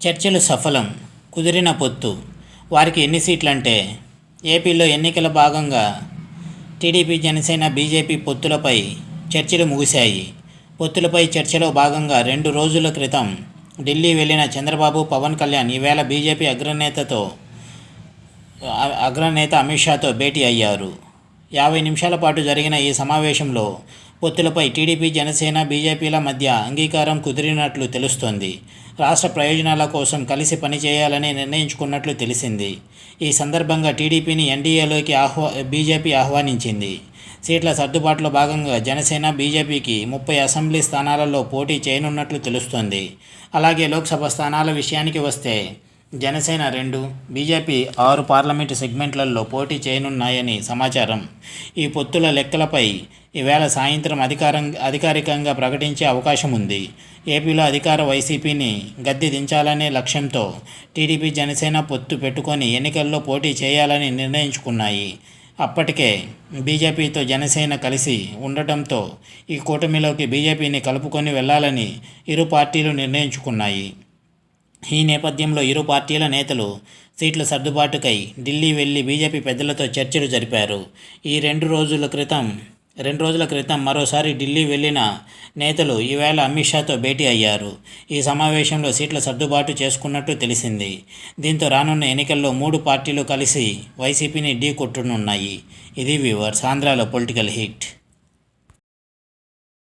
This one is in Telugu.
చర్చలు సఫలం, కుదిరిన పొత్తు. వారికి ఎన్ని సీట్లంటే ఏపీలో ఎన్నికల భాగంగా టీడీపీ, జనసేన, బీజేపీ పొత్తులపై చర్చలు ముగిశాయి. పొత్తులపై చర్చలో భాగంగా 2 రోజుల క్రితం ఢిల్లీ వెళ్లిన చంద్రబాబు, పవన్ కళ్యాణ్ ఈవేళ బీజేపీ అగ్రనేత అమిత్ షాతో భేటీ అయ్యారు. 50 నిమిషాల పాటు జరిగిన ఈ సమావేశంలో పొత్తులపై టీడీపీ, జనసేన, బీజేపీల మధ్య అంగీకారం కుదిరినట్లు తెలుస్తోంది. రాష్ట్ర ప్రయోజనాల కోసం కలిసి పనిచేయాలని నిర్ణయించుకున్నట్లు తెలిసింది. ఈ సందర్భంగా టీడీపీని ఎన్డీఏలోకి బీజేపీ ఆహ్వానించింది. సీట్ల సర్దుబాటులో భాగంగా జనసేన, బీజేపీకి 30 అసెంబ్లీ స్థానాలలో పోటీ చేయనున్నట్లు తెలుస్తోంది. అలాగే లోక్సభ స్థానాల విషయానికి వస్తే జనసేన 2, బీజేపీ 6 పార్లమెంటు సెగ్మెంట్లలో పోటీ చేయనున్నాయని సమాచారం. ఈ పొత్తుల లెక్కలపై ఈవేళ సాయంత్రం అధికారికంగా ప్రకటించే అవకాశం ఉంది. ఏపీలో అధికార వైసీపీని గద్దె దించాలనే లక్ష్యంతో టీడీపీ, జనసేన పొత్తు పెట్టుకొని ఎన్నికల్లో పోటీ చేయాలని నిర్ణయించుకున్నాయి. అప్పటికే బీజేపీతో జనసేన కలిసి ఉండటంతో ఈ కూటమిలోకి బీజేపీని కలుపుకొని వెళ్లాలని ఇరు పార్టీలు నిర్ణయించుకున్నాయి. ఈ నేపథ్యంలో ఇరు పార్టీల నేతలు సీట్ల సర్దుబాటుకై ఢిల్లీ వెళ్లి బీజేపీ పెద్దలతో చర్చలు జరిపారు. ఈ 2 రోజుల క్రితం మరోసారి ఢిల్లీ వెళ్లిన నేతలు ఈవేళ అమిత్ షాతో భేటీ అయ్యారు. ఈ సమావేశంలో సీట్ల సర్దుబాటు చేసుకున్నట్టు తెలిసింది. దీంతో రానున్న ఎన్నికల్లో 3 పార్టీలు కలిసి వైసీపీని ఢీ కొట్టనున్నాయి. ఇది వ్యూవర్స్, ఆంధ్రాలో పొలిటికల్ హిట్.